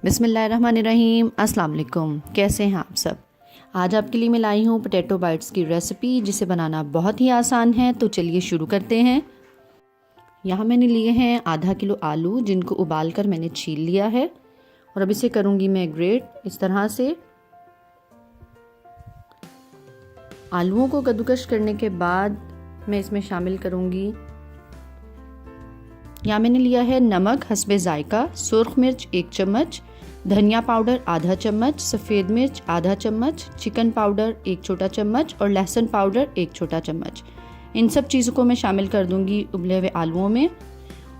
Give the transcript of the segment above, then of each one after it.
बिस्मिल्लाहिर्रहमानिर्रहीम। अस्सलाम वालेकुम। कैसे हैं आप सब। आज आपके लिए मैं लाई हूँ पोटैटो बाइट्स की रेसिपी, जिसे बनाना बहुत ही आसान है। तो चलिए शुरू करते हैं। यहाँ मैंने लिए हैं आधा किलो आलू, जिनको उबाल कर मैंने छील लिया है। और अब इसे करूँगी मैं ग्रेट इस तरह से। आलूओं को कद्दूकश करने के बाद मैं इसमें शामिल करूँगी, यहाँ मैंने लिया है नमक हस्बे जायका, सुर्ख मिर्च 1 चम्मच, धनिया पाउडर आधा चम्मच, सफ़ेद मिर्च आधा चम्मच, चिकन पाउडर 1 छोटा चम्मच और लहसुन पाउडर 1 छोटा चम्मच। इन सब चीज़ों को मैं शामिल कर दूंगी उबले हुए आलूओं में।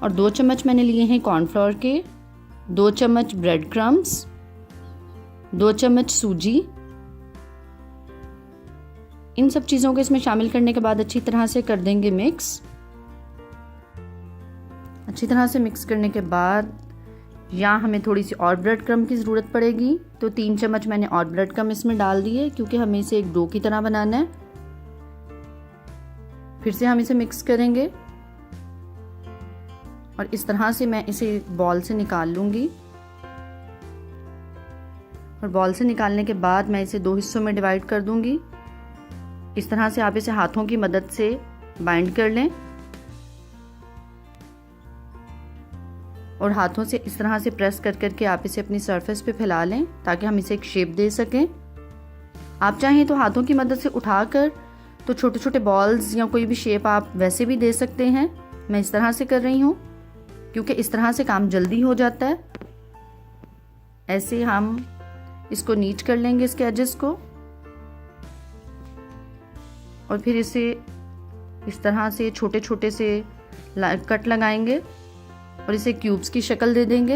और 2 चम्मच मैंने लिए हैं कॉर्नफ्लोर के, 2 चम्मच ब्रेड क्रम्स, 2 चम्मच सूजी। इन सब चीज़ों को इसमें शामिल करने के बाद अच्छी तरह से कर देंगे मिक्स। अच्छी तरह से मिक्स करने के बाद यहाँ हमें थोड़ी सी और ब्रेड क्रम्ब की ज़रूरत पड़ेगी, तो 3 चम्मच मैंने और ब्रेड क्रम्ब इसमें डाल दिए, क्योंकि हमें इसे एक डो की तरह बनाना है। फिर से हम इसे मिक्स करेंगे और इस तरह से मैं इसे बॉल से निकाल लूँगी। और बॉल से निकालने के बाद मैं इसे 2 हिस्सों में डिवाइड कर दूँगी। इस तरह से आप इसे हाथों की मदद से बाइंड कर लें और हाथों से इस तरह से प्रेस कर करके आप इसे अपनी सरफेस पे फैला लें, ताकि हम इसे एक शेप दे सकें। आप चाहें तो हाथों की मदद से उठाकर तो छोटे छोटे बॉल्स या कोई भी शेप आप वैसे भी दे सकते हैं। मैं इस तरह से कर रही हूँ, क्योंकि इस तरह से काम जल्दी हो जाता है। ऐसे हम इसको नीच कर लेंगे, इसके एजेस को, और फिर इसे इस तरह से छोटे छोटे से कट लगाएंगे और इसे क्यूब्स की शक्ल दे देंगे।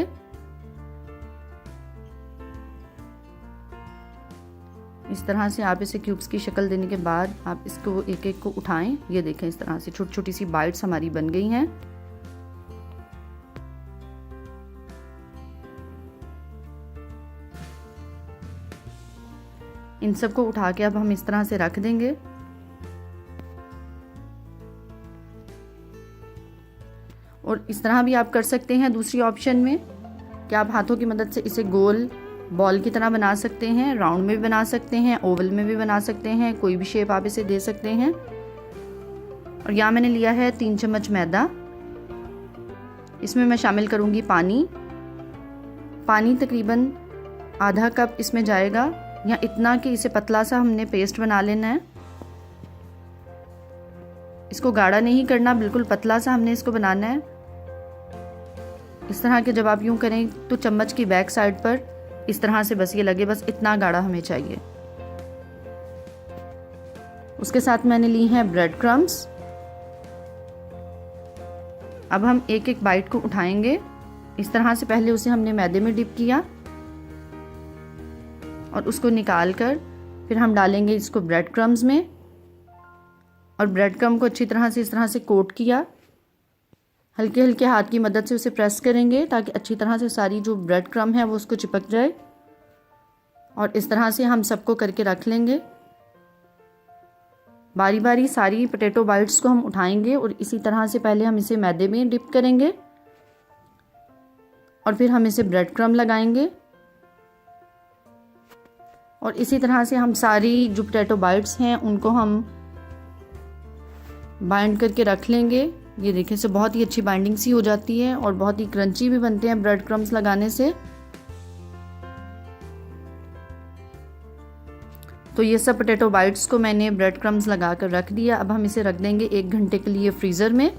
इस तरह से आप इसे क्यूब्स की शक्ल देने के बाद आप इसको एक एक को उठाएं। ये देखें, इस तरह से छोटी छोटी सी बाइट्स हमारी बन गई हैं। इन सबको उठा के अब हम इस तरह से रख देंगे। और इस तरह भी आप कर सकते हैं दूसरी ऑप्शन में, कि आप हाथों की मदद से इसे गोल बॉल की तरह बना सकते हैं, राउंड में भी बना सकते हैं, ओवल में भी बना सकते हैं, कोई भी शेप आप इसे दे सकते हैं। और यहाँ मैंने लिया है 3 चम्मच मैदा। इसमें मैं शामिल करूँगी पानी तकरीबन आधा कप इसमें जाएगा, या इतना कि इसे पतला सा हमने पेस्ट बना लेना है। इसको गाढ़ा नहीं करना, बिल्कुल पतला सा हमने इसको बनाना है। इस तरह के जब आप यूं करें तो चम्मच की बैक साइड पर इस तरह से बस ये लगे, बस इतना गाढ़ा हमें चाहिए। उसके साथ मैंने ली हैं ब्रेड क्रम्स। अब हम एक एक बाइट को उठाएंगे। इस तरह से पहले उसे हमने मैदे में डिप किया और उसको निकाल कर फिर हम डालेंगे इसको ब्रेड क्रम्स में, और ब्रेड क्रम्ब को अच्छी तरह से इस तरह से कोट किया। हल्के हल्के हाथ की मदद से उसे प्रेस करेंगे, ताकि अच्छी तरह से सारी जो ब्रेड क्रम्ब है वो उसको चिपक जाए। और इस तरह से हम सबको करके रख लेंगे। बारी बारी सारी पोटैटो बाइट्स को हम उठाएंगे और इसी तरह से पहले हम इसे मैदे में डिप करेंगे और फिर हम इसे ब्रेड क्रम्ब लगाएंगे। और इसी तरह से हम सारी जो पोटैटो बाइट्स हैं उनको हम बाइंड करके रख लेंगे। ये देखिए, से बहुत ही अच्छी बाइंडिंग सी हो जाती है और बहुत ही क्रंची भी बनते हैं ब्रेड क्रम्स लगाने से। तो ये सब पोटैटो बाइट्स को मैंने ब्रेड क्रम्स लगा कर रख दिया। अब हम इसे रख देंगे 1 घंटे के लिए फ्रीज़र में।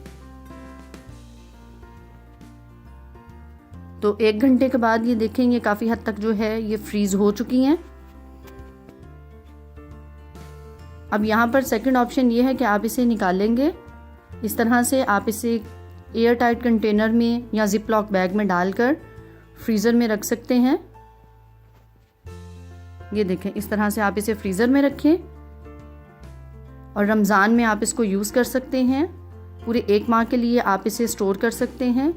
तो 1 घंटे के बाद ये देखेंगे काफ़ी हद तक जो है ये फ्रीज़ हो चुकी हैं। अब यहाँ पर सेकंड ऑप्शन ये है कि आप इसे निकालेंगे। इस तरह से आप इसे एयर टाइट कंटेनर में या जिप लॉक बैग में डालकर फ्रीज़र में रख सकते हैं। ये देखें, इस तरह से आप इसे फ्रीज़र में रखें और रमज़ान में आप इसको यूज़ कर सकते हैं। पूरे 1 माह के लिए आप इसे स्टोर कर सकते हैं।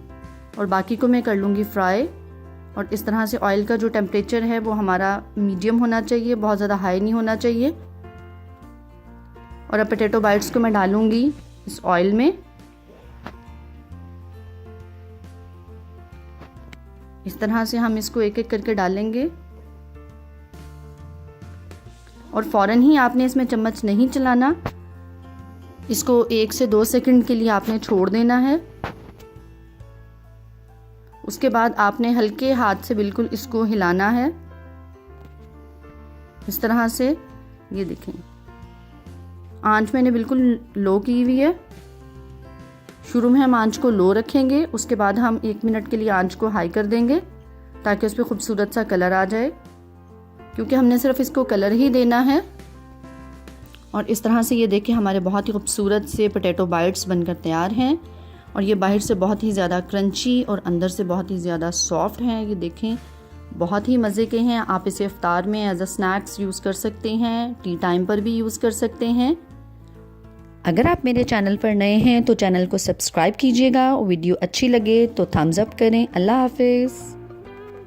और बाकी को मैं कर लूँगी फ्राई। और इस तरह से ऑयल का जो टेम्परेचर है वो हमारा मीडियम होना चाहिए, बहुत ज़्यादा हाई नहीं होना चाहिए। और अब पोटैटो बाइट्स को मैं डालूँगी इस ऑयल में। इस तरह से हम इसको एक एक करके डालेंगे और फ़ौरन ही आपने इसमें चम्मच नहीं चलाना, इसको 1 से 2 सेकंड के लिए आपने छोड़ देना है। उसके बाद आपने हल्के हाथ से बिल्कुल इसको हिलाना है, इस तरह से। ये देखें, आंच मैंने बिल्कुल लो की हुई है। शुरू में हम आंच को लो रखेंगे, उसके बाद हम 1 मिनट के लिए आंच को हाई कर देंगे ताकि उस पर खूबसूरत सा कलर आ जाए, क्योंकि हमने सिर्फ इसको कलर ही देना है। और इस तरह से ये देखिए हमारे बहुत ही खूबसूरत से पोटैटो बाइट्स बनकर तैयार हैं और ये बाहर से बहुत ही ज़्यादा क्रंची और अंदर से बहुत ही ज़्यादा सॉफ्ट हैं। ये देखें, बहुत ही मज़े के हैं। आप इसे इफ्तार में एज अ स्नैक्स यूज़ कर सकते हैं, टी टाइम पर भी यूज़ कर सकते हैं। अगर आप मेरे चैनल पर नए हैं तो चैनल को सब्सक्राइब कीजिएगा। वीडियो अच्छी लगे तो थम्स अप करें। अल्लाह हाफिज़।